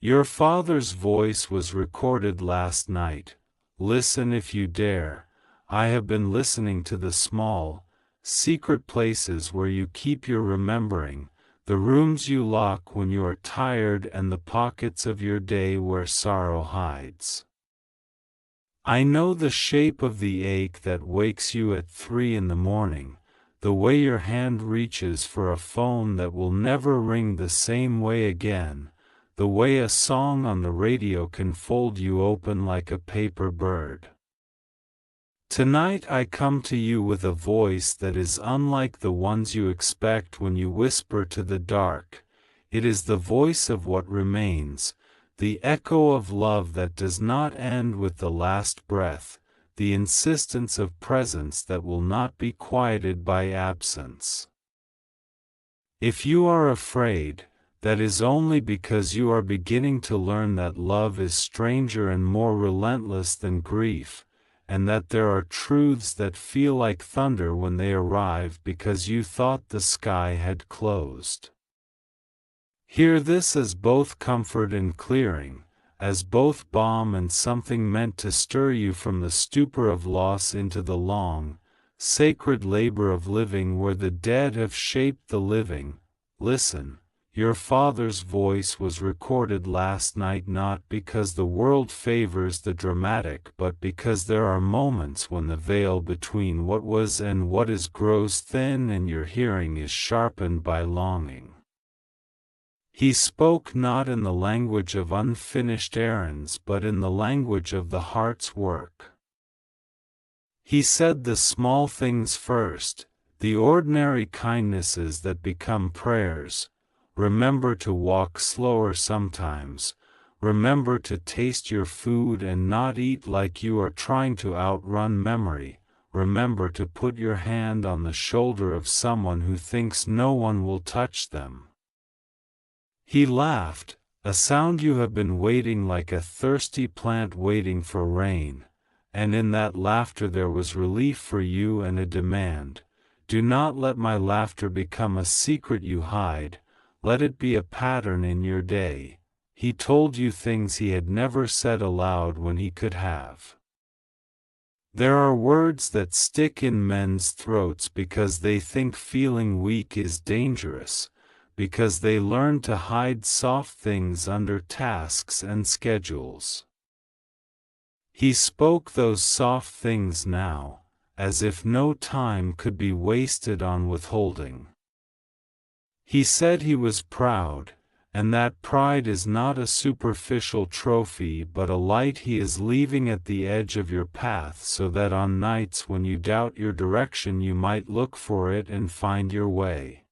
Your father's voice was recorded last night. Listen if you dare. I have been listening to the small, secret places where you keep your remembering, the rooms you lock when you are tired and the pockets of your day where sorrow hides. I know the shape of the ache that wakes you at 3 in the morning, the way your hand reaches for a phone that will never ring the same way again, the way a song on the radio can fold you open like a paper bird. Tonight I come to you with a voice that is unlike the ones you expect when you whisper to the dark. It is the voice of what remains, the echo of love that does not end with the last breath, the insistence of presence that will not be quieted by absence. If you are afraid, that is only because you are beginning to learn that love is stranger and more relentless than grief, and that there are truths that feel like thunder when they arrive because you thought the sky had closed. Hear this as both comfort and clearing, as both balm and something meant to stir you from the stupor of loss into the long, sacred labor of living where the dead have shaped the living. Listen. Your father's voice was recorded last night not because the world favors the dramatic but because there are moments when the veil between what was and what is grows thin and your hearing is sharpened by longing. He spoke not in the language of unfinished errands but in the language of the heart's work. He said the small things first, the ordinary kindnesses that become prayers. Remember to walk slower sometimes. Remember to taste your food and not eat like you are trying to outrun memory. Remember to put your hand on the shoulder of someone who thinks no one will touch them. He laughed, a sound you have been waiting like a thirsty plant waiting for rain, and in that laughter there was relief for you and a demand. Do not let my laughter become a secret you hide. Let it be a pattern in your day. He told you things he had never said aloud when he could have. There are words that stick in men's throats because they think feeling weak is dangerous, because they learn to hide soft things under tasks and schedules. He spoke those soft things now, as if no time could be wasted on withholding. He said he was proud, and that pride is not a superficial trophy but a light he is leaving at the edge of your path so that on nights when you doubt your direction you might look for it and find your way.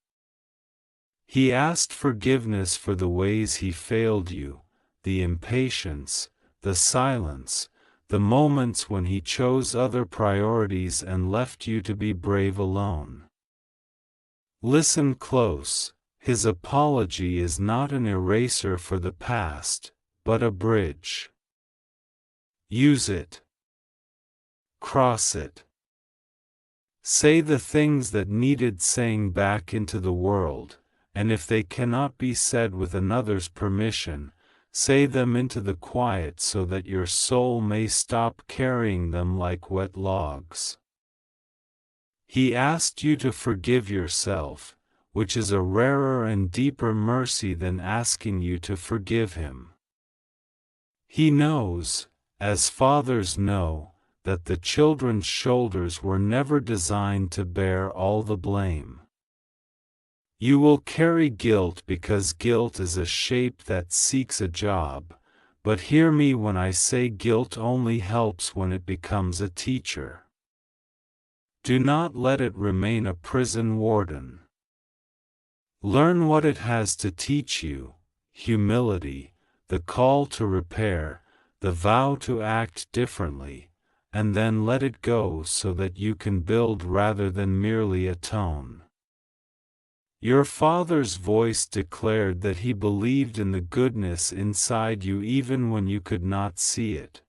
He asked forgiveness for the ways he failed you, the impatience, the silence, the moments when he chose other priorities and left you to be brave alone. Listen close, his apology is not an eraser for the past, but a bridge. Use it. Cross it. Say the things that needed saying back into the world, and if they cannot be said with another's permission, say them into the quiet so that your soul may stop carrying them like wet logs. He asked you to forgive yourself, which is a rarer and deeper mercy than asking you to forgive him. He knows, as fathers know, that the children's shoulders were never designed to bear all the blame. You will carry guilt because guilt is a shape that seeks a job, but hear me when I say guilt only helps when it becomes a teacher. Do not let it remain a prison warden. Learn what it has to teach you: humility, the call to repair, the vow to act differently, and then let it go so that you can build rather than merely atone. Your father's voice declared that he believed in the goodness inside you even when you could not see it.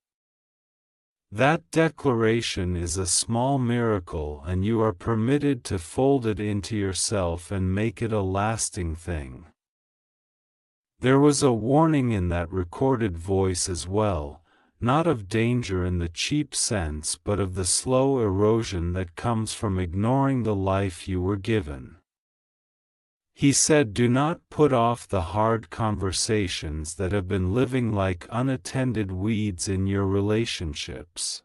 That declaration is a small miracle and you are permitted to fold it into yourself and make it a lasting thing. There was a warning in that recorded voice as well, not of danger in the cheap sense but of the slow erosion that comes from ignoring the life you were given. He said, do not put off the hard conversations that have been living like unattended weeds in your relationships.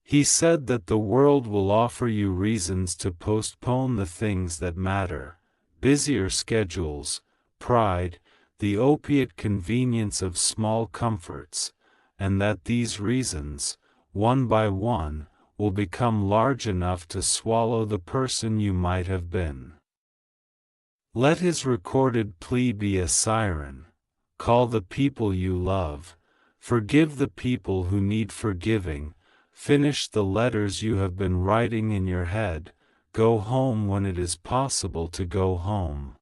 He said that the world will offer you reasons to postpone the things that matter, busier schedules, pride, the opiate convenience of small comforts, and that these reasons, one by one, will become large enough to swallow the person you might have been. Let his recorded plea be a siren. Call the people you love, forgive the people who need forgiving, finish the letters you have been writing in your head, go home when it is possible to go home.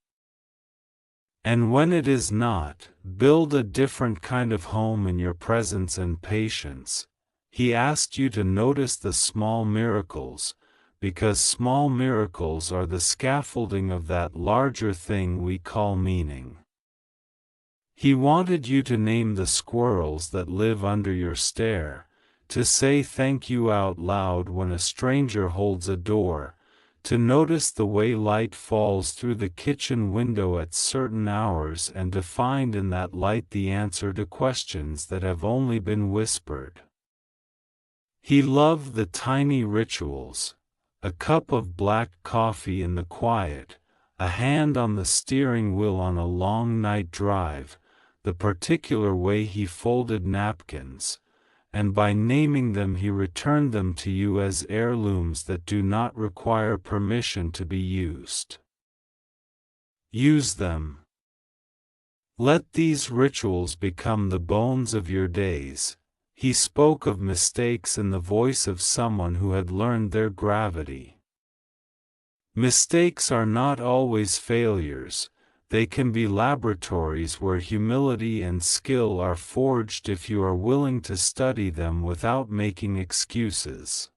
And when it is not, build a different kind of home in your presence and patience. He asked you to notice the small miracles, because small miracles are the scaffolding of that larger thing we call meaning. He wanted you to name the squirrels that live under your stair, to say thank you out loud when a stranger holds a door, to notice the way light falls through the kitchen window at certain hours and to find in that light the answer to questions that have only been whispered. He loved the tiny rituals, a cup of black coffee in the quiet, a hand on the steering wheel on a long night drive, the particular way he folded napkins, and by naming them he returned them to you as heirlooms that do not require permission to be used. Use them. Let these rituals become the bones of your days. He spoke of mistakes in the voice of someone who had learned their gravity. Mistakes are not always failures. They can be laboratories where humility and skill are forged if you are willing to study them without making excuses.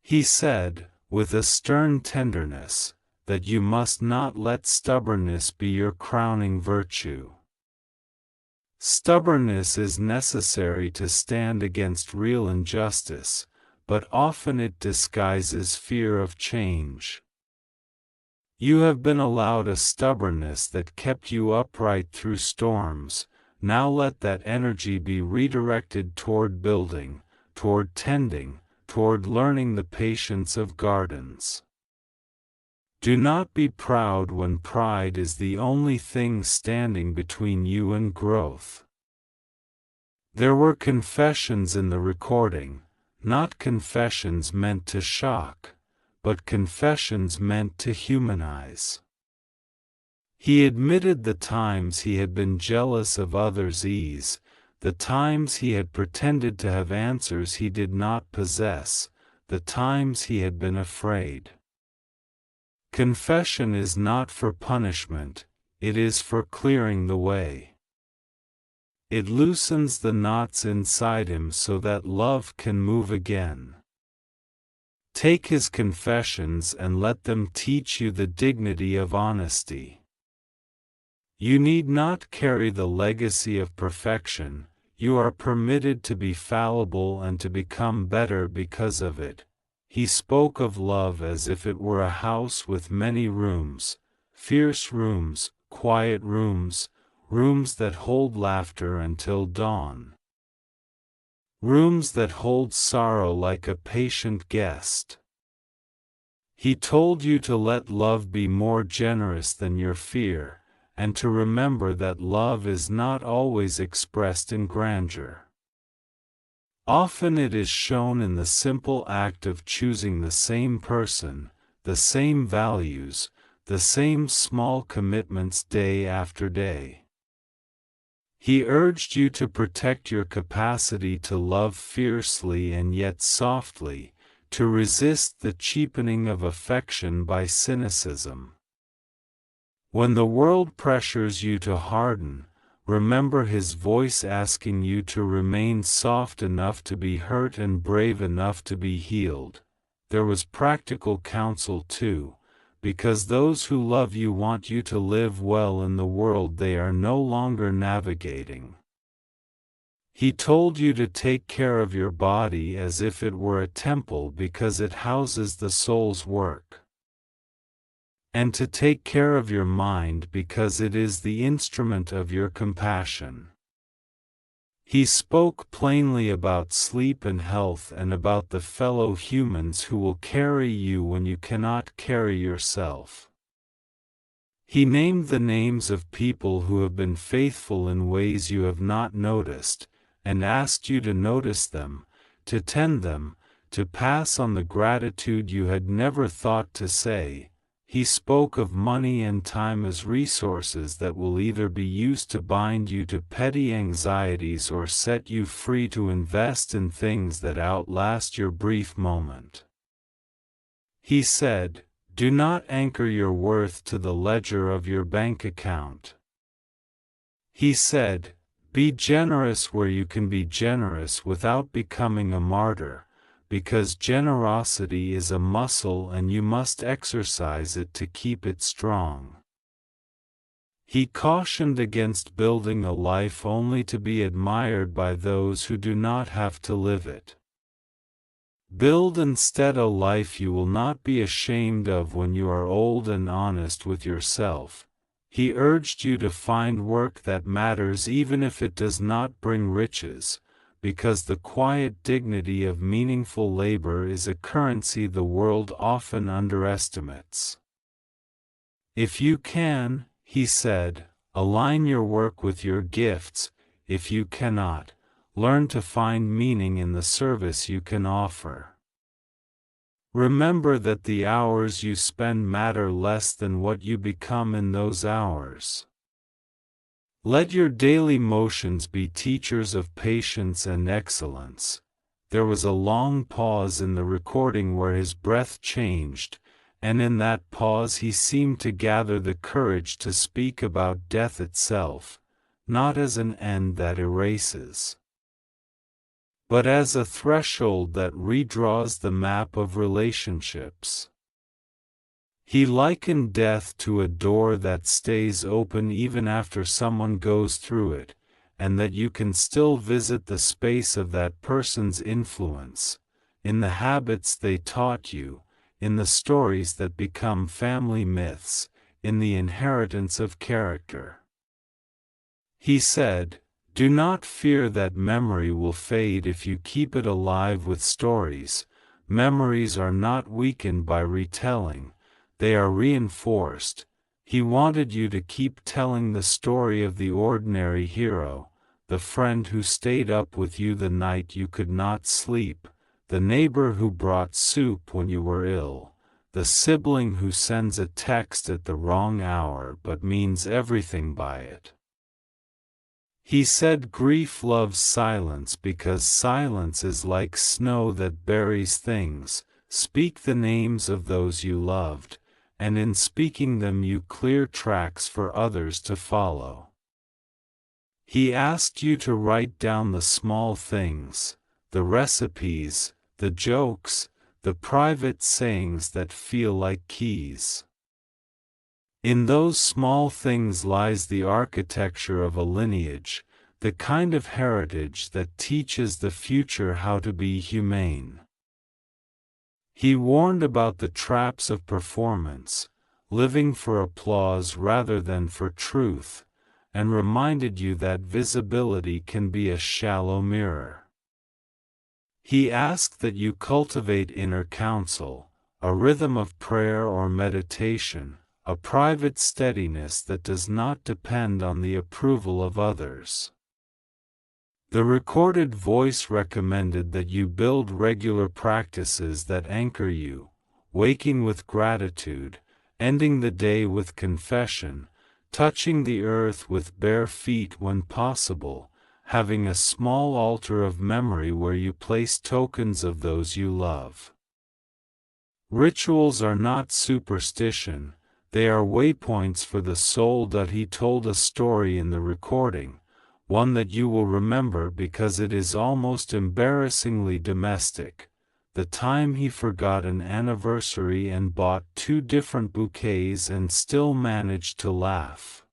He said, with a stern tenderness, that you must not let stubbornness be your crowning virtue. Stubbornness is necessary to stand against real injustice, but often it disguises fear of change. You have been allowed a stubbornness that kept you upright through storms. Now let that energy be redirected toward building, toward tending, toward learning the patience of gardens. Do not be proud when pride is the only thing standing between you and growth. There were confessions in the recording, not confessions meant to shock, but confessions meant to humanize. He admitted the times he had been jealous of others' ease, the times he had pretended to have answers he did not possess, the times he had been afraid. Confession is not for punishment, it is for clearing the way. It loosens the knots inside him so that love can move again. Take his confessions and let them teach you the dignity of honesty. You need not carry the legacy of perfection, you are permitted to be fallible and to become better because of it. He spoke of love as if it were a house with many rooms, fierce rooms, quiet rooms, rooms that hold laughter until dawn. Rooms that hold sorrow like a patient guest. He told you to let love be more generous than your fear, and to remember that love is not always expressed in grandeur. Often it is shown in the simple act of choosing the same person, the same values, the same small commitments day after day. He urged you to protect your capacity to love fiercely and yet softly, to resist the cheapening of affection by cynicism. When the world pressures you to harden, remember his voice asking you to remain soft enough to be hurt and brave enough to be healed. There was practical counsel too, because those who love you want you to live well in the world they are no longer navigating. He told you to take care of your body as if it were a temple because it houses the soul's work. And to take care of your mind because it is the instrument of your compassion. He spoke plainly about sleep and health and about the fellow humans who will carry you when you cannot carry yourself. He named the names of people who have been faithful in ways you have not noticed, and asked you to notice them, to tend them, to pass on the gratitude you had never thought to say. He spoke of money and time as resources that will either be used to bind you to petty anxieties or set you free to invest in things that outlast your brief moment. He said, "Do not anchor your worth to the ledger of your bank account." He said, "Be generous where you can be generous without becoming a martyr, because generosity is a muscle and you must exercise it to keep it strong." He cautioned against building a life only to be admired by those who do not have to live it. Build instead a life you will not be ashamed of when you are old and honest with yourself. He urged you to find work that matters even if it does not bring riches, because the quiet dignity of meaningful labor is a currency the world often underestimates. If you can, he said, align your work with your gifts. If you cannot, learn to find meaning in the service you can offer. Remember that the hours you spend matter less than what you become in those hours. Let your daily motions be teachers of patience and excellence. There was a long pause in the recording where his breath changed, and in that pause he seemed to gather the courage to speak about death itself, not as an end that erases, but as a threshold that redraws the map of relationships. He likened death to a door that stays open even after someone goes through it, and that you can still visit the space of that person's influence, in the habits they taught you, in the stories that become family myths, in the inheritance of character. He said, "Do not fear that memory will fade if you keep it alive with stories. Memories are not weakened by retelling. They are reinforced." He wanted you to keep telling the story of the ordinary hero, the friend who stayed up with you the night you could not sleep, the neighbor who brought soup when you were ill, the sibling who sends a text at the wrong hour but means everything by it. He said grief loves silence because silence is like snow that buries things. Speak the names of those you loved, and in speaking them you clear tracks for others to follow. He asked you to write down the small things, the recipes, the jokes, the private sayings that feel like keys. In those small things lies the architecture of a lineage, the kind of heritage that teaches the future how to be humane. He warned about the traps of performance, living for applause rather than for truth, and reminded you that visibility can be a shallow mirror. He asked that you cultivate inner counsel, a rhythm of prayer or meditation, a private steadiness that does not depend on the approval of others. The recorded voice recommended that you build regular practices that anchor you, waking with gratitude, ending the day with confession, touching the earth with bare feet when possible, having a small altar of memory where you place tokens of those you love. Rituals are not superstition. They are waypoints for the soul. That he told a story in the recording, one that you will remember because it is almost embarrassingly domestic. the time he forgot an anniversary and bought 2 different bouquets and still managed to laugh.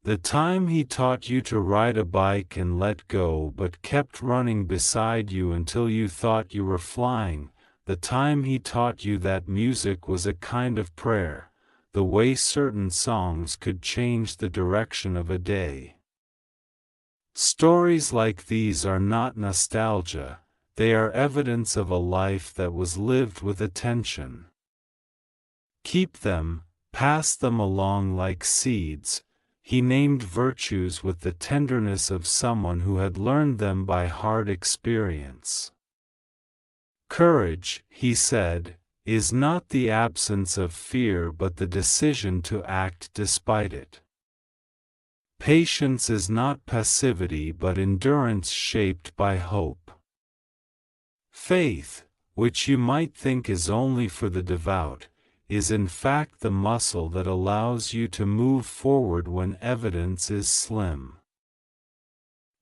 The time he taught you to ride a bike and let go but kept running beside you until you thought you were flying, the time he taught you that music was a kind of prayer, the way certain songs could change the direction of a day. Stories like these are not nostalgia, they are evidence of a life that was lived with attention. Keep them, pass them along like seeds. He named virtues with the tenderness of someone who had learned them by hard experience. Courage, he said, is not the absence of fear but the decision to act despite it. Patience is not passivity but endurance shaped by hope. Faith, which you might think is only for the devout, is in fact the muscle that allows you to move forward when evidence is slim.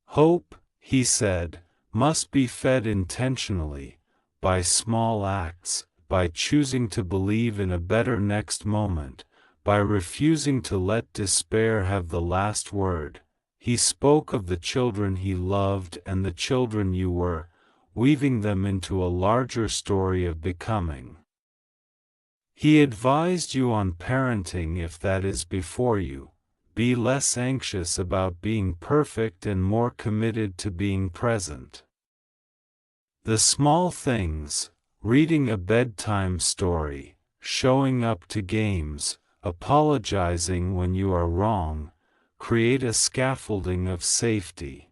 Hope, he said, must be fed intentionally, by small acts, by choosing to believe in a better next moment, by refusing to let despair have the last word. He spoke of the children he loved and the children you were, weaving them into a larger story of becoming. He advised you on parenting if that is before you. Be less anxious about being perfect and more committed to being present. The small things, reading a bedtime story, showing up to games, apologizing when you are wrong, create a scaffolding of safety.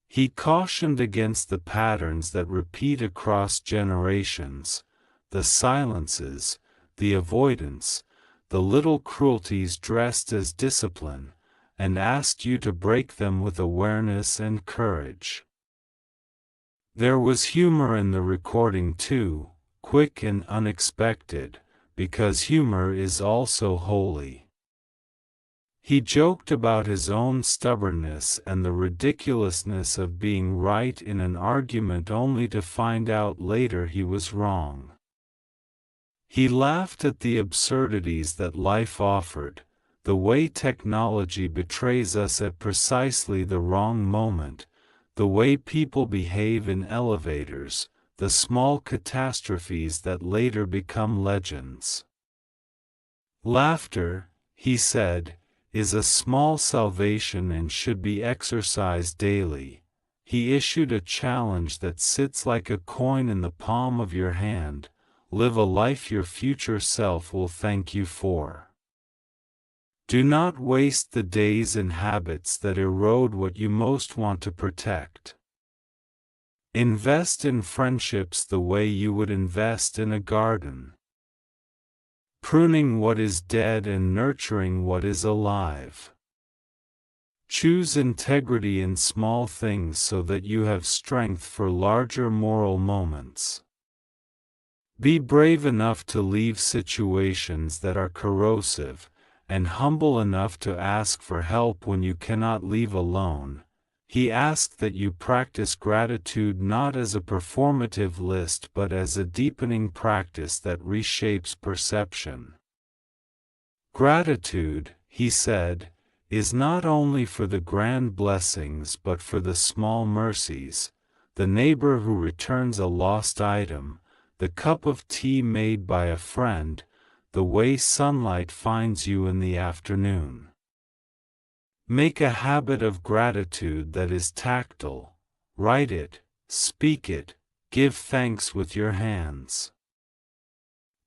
He cautioned against the patterns that repeat across generations, the silences, the avoidance, the little cruelties dressed as discipline, and asked you to break them with awareness and courage. There was humor in the recording too, quick and unexpected, because humor is also holy. He joked about his own stubbornness and the ridiculousness of being right in an argument only to find out later he was wrong. He laughed at the absurdities that life offered, the way technology betrays us at precisely the wrong moment, the way people behave in elevators, the small catastrophes that later become legends. Laughter, he said, is a small salvation and should be exercised daily. He issued a challenge that sits like a coin in the palm of your hand. Live a life your future self will thank you for. Do not waste the days in habits that erode what you most want to protect. Invest in friendships the way you would invest in a garden. Pruning what is dead and nurturing what is alive. Choose integrity in small things so that you have strength for larger moral moments. Be brave enough to leave situations that are corrosive, and humble enough to ask for help when you cannot leave alone. He asked that you practice gratitude not as a performative list but as a deepening practice that reshapes perception. Gratitude, he said, is not only for the grand blessings but for the small mercies, the neighbor who returns a lost item, the cup of tea made by a friend, the way sunlight finds you in the afternoon. Make a habit of gratitude that is tactile. Write it, speak it, give thanks with your hands.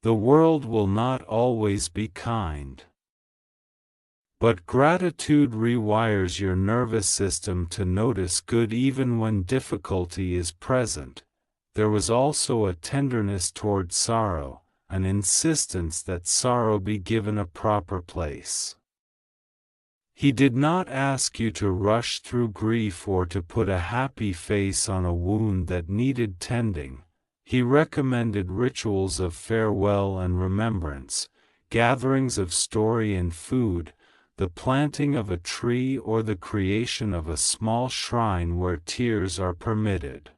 The world will not always be kind. But gratitude rewires your nervous system to notice good even when difficulty is present. There was also a tenderness toward sorrow, an insistence that sorrow be given a proper place. He did not ask you to rush through grief or to put a happy face on a wound that needed tending. He recommended rituals of farewell and remembrance, gatherings of story and food, the planting of a tree or the creation of a small shrine where tears are permitted.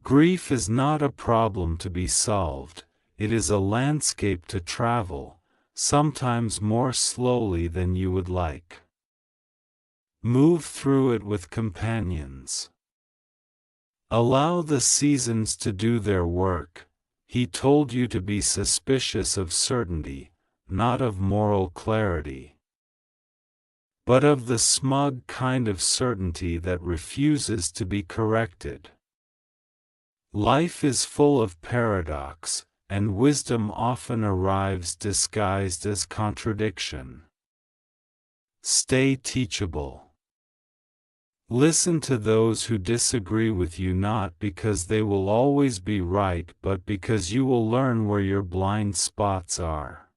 Grief is not a problem to be solved, it is a landscape to travel, sometimes more slowly than you would like. Move through it with companions. Allow the seasons to do their work. He told you to be suspicious of certainty, not of moral clarity, but of the smug kind of certainty that refuses to be corrected. Life is full of paradox, and wisdom often arrives disguised as contradiction. Stay teachable. Listen to those who disagree with you not because they will always be right but because you will learn where your blind spots are.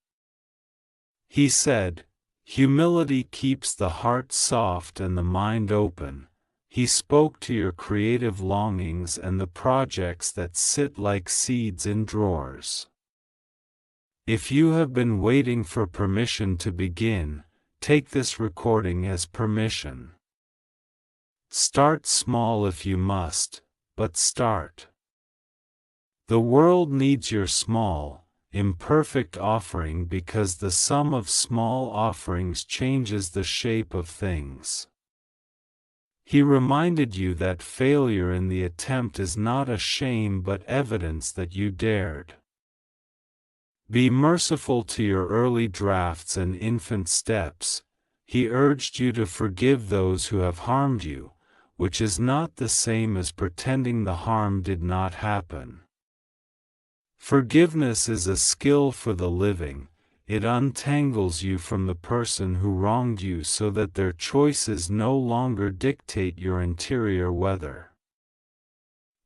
He said, "Humility keeps the heart soft and the mind open." He spoke to your creative longings and the projects that sit like seeds in drawers. If you have been waiting for permission to begin, take this recording as permission. Start small if you must, but start. The world needs your small, imperfect offering because the sum of small offerings changes the shape of things. He reminded you that failure in the attempt is not a shame but evidence that you dared. Be merciful to your early drafts and infant steps. He urged you to forgive those who have harmed you, which is not the same as pretending the harm did not happen. Forgiveness is a skill for the living. It untangles you from the person who wronged you so that their choices no longer dictate your interior weather.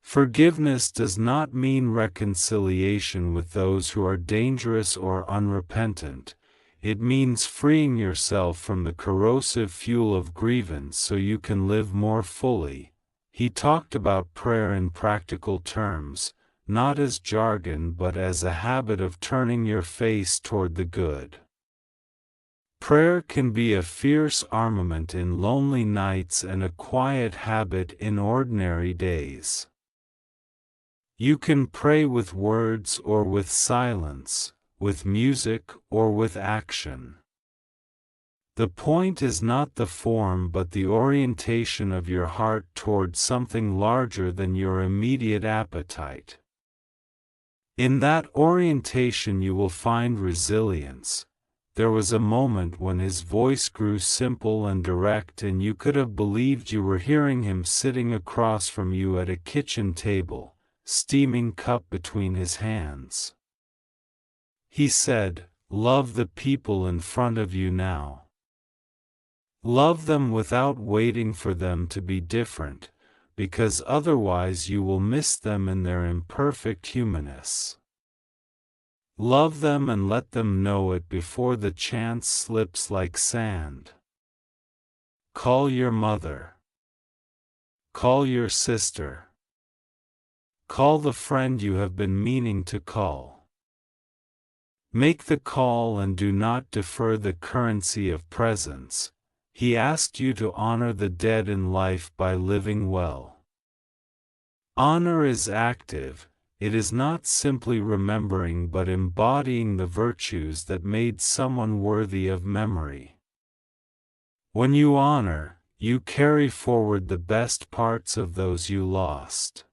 Forgiveness does not mean reconciliation with those who are dangerous or unrepentant. It means freeing yourself from the corrosive fuel of grievance so you can live more fully. He talked about prayer in practical terms, not as jargon but as a habit of turning your face toward the good. Prayer can be a fierce armament in lonely nights and a quiet habit in ordinary days. You can pray with words or with silence, with music or with action. The point is not the form but the orientation of your heart toward something larger than your immediate appetite. In that orientation you will find resilience. There was a moment when his voice grew simple and direct and you could have believed you were hearing him sitting across from you at a kitchen table, steaming cup between his hands. He said, "Love the people in front of you now. Love them without waiting for them to be different, because otherwise you will miss them in their imperfect humanness. Love them and let them know it before the chance slips like sand. Call your mother. Call your sister. Call the friend you have been meaning to call. Make the call and do not defer the currency of presence. He asked you to honor the dead in life by living well. Honor is active. It is not simply remembering but embodying the virtues that made someone worthy of memory. When you honor, you carry forward the best parts of those you lost.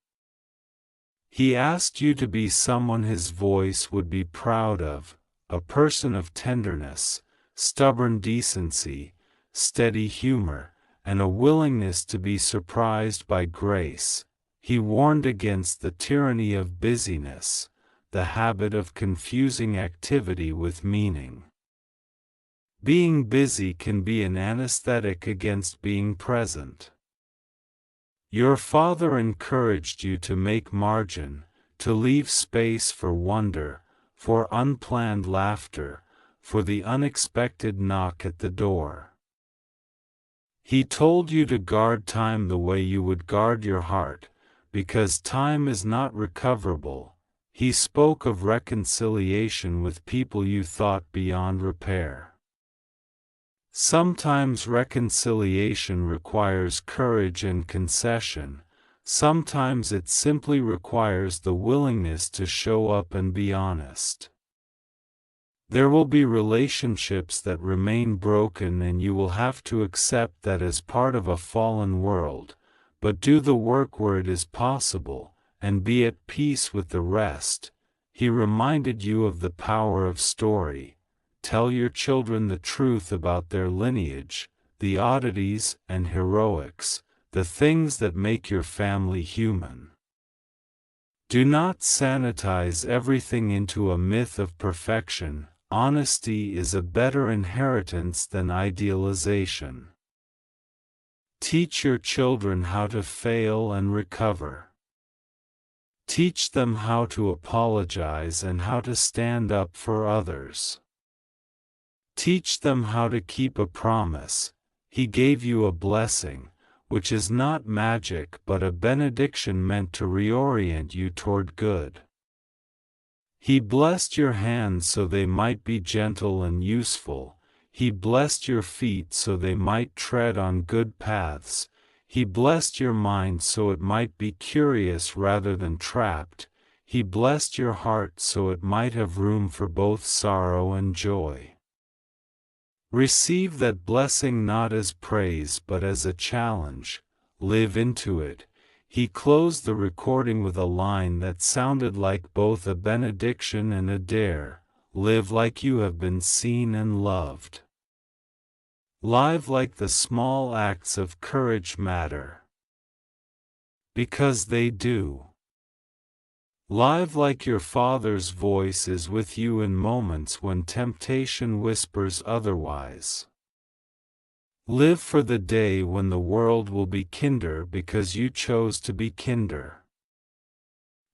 He asked you to be someone his voice would be proud of, a person of tenderness, stubborn decency, steady humor, and a willingness to be surprised by grace. He warned against the tyranny of busyness, the habit of confusing activity with meaning. Being busy can be an anesthetic against being present. Your father encouraged you to make margin, to leave space for wonder, for unplanned laughter, for the unexpected knock at the door. He told you to guard time the way you would guard your heart, because time is not recoverable. He spoke of reconciliation with people you thought beyond repair. Sometimes reconciliation requires courage and concession, Sometimes it simply requires the willingness to show up and be honest. There will be relationships that remain broken, and you will have to accept that as part of a fallen world, but do the work where it is possible, and be at peace with the rest. He reminded you of the power of story. Tell your children the truth about their lineage, the oddities and heroics, the things that make your family human. Do not sanitize everything into a myth of perfection. Honesty is a better inheritance than idealization. Teach your children how to fail and recover. Teach them how to apologize and how to stand up for others. Teach them how to keep a promise. He gave you a blessing, which is not magic but a benediction meant to reorient you toward good. He blessed your hands so they might be gentle and useful. He blessed your feet so they might tread on good paths. He blessed your mind so it might be curious rather than trapped. He blessed your heart so it might have room for both sorrow and joy. Receive that blessing not as praise but as a challenge. Live into it. He closed the recording with a line that sounded like both a benediction and a dare. Live like you have been seen and loved. Live like the small acts of courage matter. Because they do. Live like your Father's voice is with you in moments when temptation whispers otherwise. Live for the day when the world will be kinder because you chose to be kinder.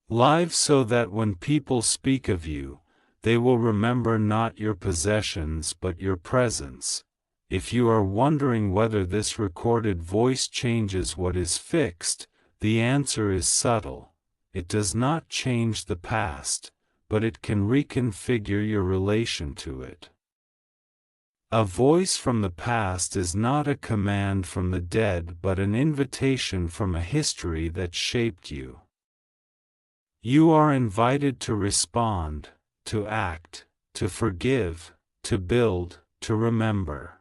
Live so that when people speak of you, they will remember not your possessions but your presence. If you are wondering whether this recorded voice changes what is fixed, the answer is subtle. It does not change the past, but it can reconfigure your relation to it. A voice from the past is not a command from the dead but an invitation from a history that shaped you. You are invited to respond, to act, to forgive, to build, to remember.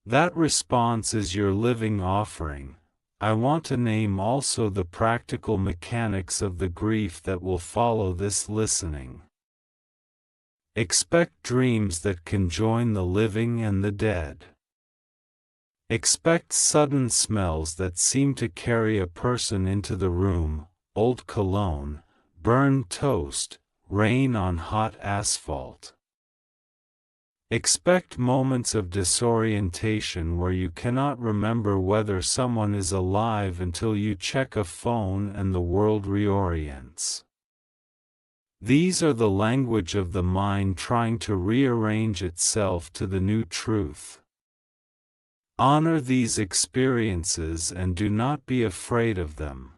That response is your living offering. I want to name also the practical mechanics of the grief that will follow this listening. Expect dreams that can join the living and the dead. Expect sudden smells that seem to carry a person into the room: old cologne, burned toast, rain on hot asphalt. Expect moments of disorientation where you cannot remember whether someone is alive until you check a phone and the world reorients. These are the language of the mind trying to rearrange itself to the new truth. Honor these experiences and do not be afraid of them.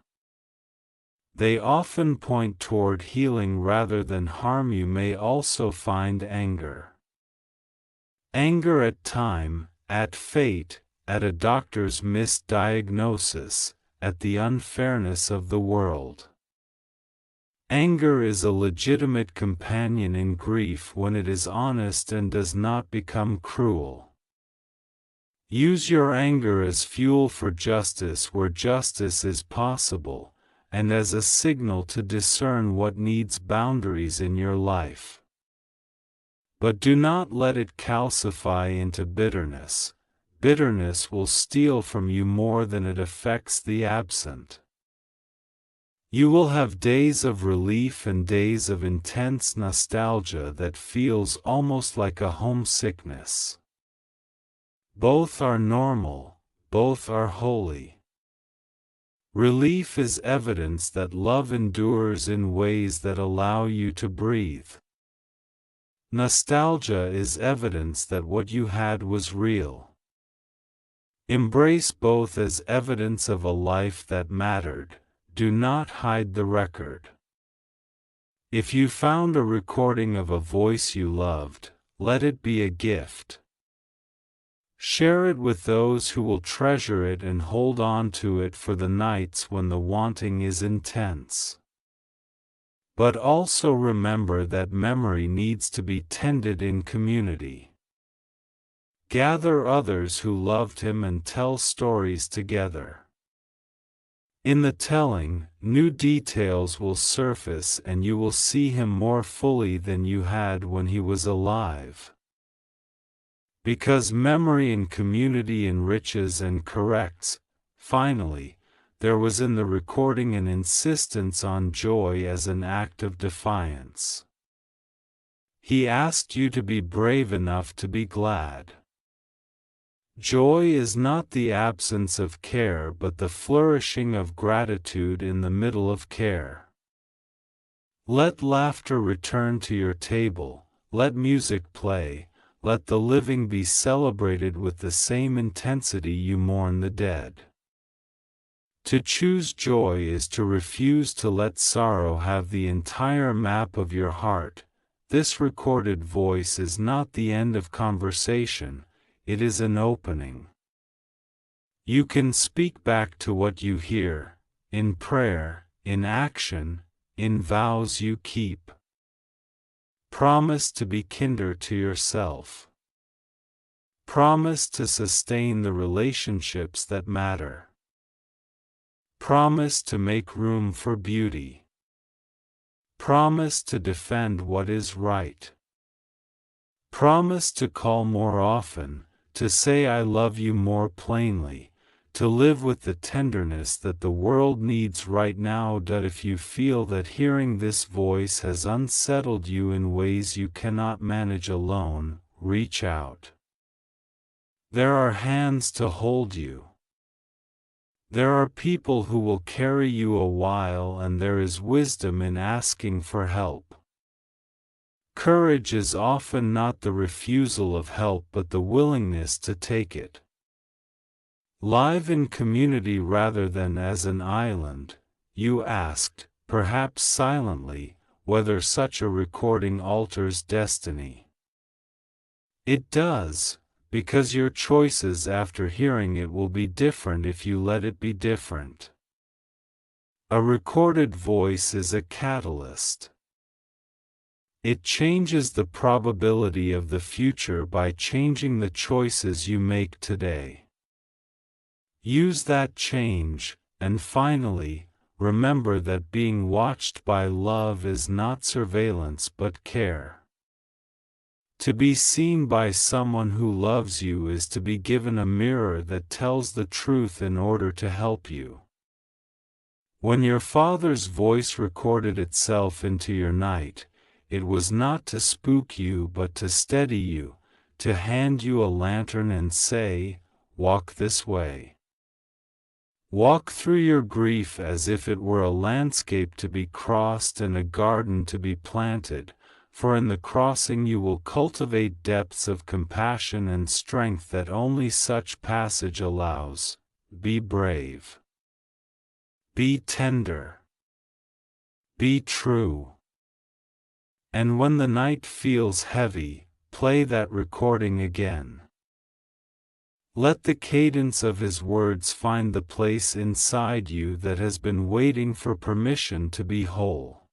They often point toward healing rather than harm. You may also find anger. Anger at time, at fate, at a doctor's misdiagnosis, at the unfairness of the world. Anger is a legitimate companion in grief when it is honest and does not become cruel. Use your anger as fuel for justice where justice is possible, and as a signal to discern what needs boundaries in your life. But do not let it calcify into bitterness. Bitterness will steal from you more than it affects the absent. You will have days of relief and days of intense nostalgia that feels almost like a homesickness. Both are normal, both are holy. Relief is evidence that love endures in ways that allow you to breathe. Nostalgia is evidence that what you had was real. Embrace both as evidence of a life that mattered. Do not hide the record. If you found a recording of a voice you loved, let it be a gift. Share it with those who will treasure it and hold on to it for the nights when the wanting is intense. But also remember that memory needs to be tended in community. Gather others who loved him and tell stories together. In the telling, new details will surface and you will see him more fully than you had when he was alive. Because memory in community enriches and corrects. Finally, there was in the recording an insistence on joy as an act of defiance. He asked you to be brave enough to be glad. Joy is not the absence of care but the flourishing of gratitude in the middle of care. Let laughter return to your table, let music play, let the living be celebrated with the same intensity you mourn the dead. To choose joy is to refuse to let sorrow have the entire map of your heart. This recorded voice is not the end of conversation. It is an opening. You can speak back to what you hear, in prayer, in action, in vows you keep. Promise to be kinder to yourself. Promise to sustain the relationships that matter. Promise to make room for beauty. Promise to defend what is right. Promise to call more often, to say I love you more plainly, to live with the tenderness that the world needs right now. That if you feel that hearing this voice has unsettled you in ways you cannot manage alone, reach out. There are hands to hold you. There are people who will carry you a while, and there is wisdom in asking for help. Courage is often not the refusal of help but the willingness to take it. Live in community rather than as an island, you asked, perhaps silently, whether such a recording alters destiny. It does, because your choices after hearing it will be different if you let it be different. A recorded voice is a catalyst. It changes the probability of the future by changing the choices you make today. Use that change, and finally, remember that being watched by love is not surveillance but care. To be seen by someone who loves you is to be given a mirror that tells the truth in order to help you. When your father's voice recorded itself into your night, it was not to spook you but to steady you, to hand you a lantern and say, "Walk this way." Walk through your grief as if it were a landscape to be crossed and a garden to be planted, for in the crossing you will cultivate depths of compassion and strength that only such passage allows. Be brave. Be tender. Be true. And when the night feels heavy, play that recording again. Let the cadence of his words find the place inside you that has been waiting for permission to be whole.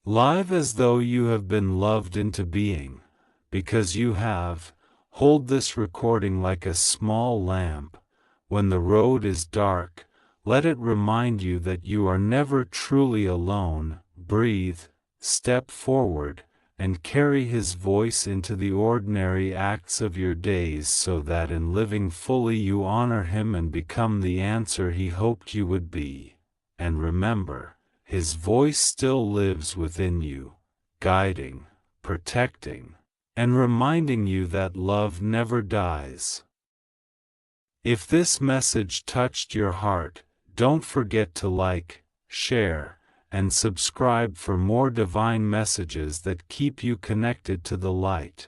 Live as though you have been loved into being, because you have. Hold this recording like a small lamp. When the road is dark, let it remind you that you are never truly alone. Breathe. Step forward, and carry his voice into the ordinary acts of your days so that in living fully you honor him and become the answer he hoped you would be. And remember, his voice still lives within you, guiding, protecting, and reminding you that love never dies. If this message touched your heart, don't forget to like, share, and subscribe for more divine messages that keep you connected to the light.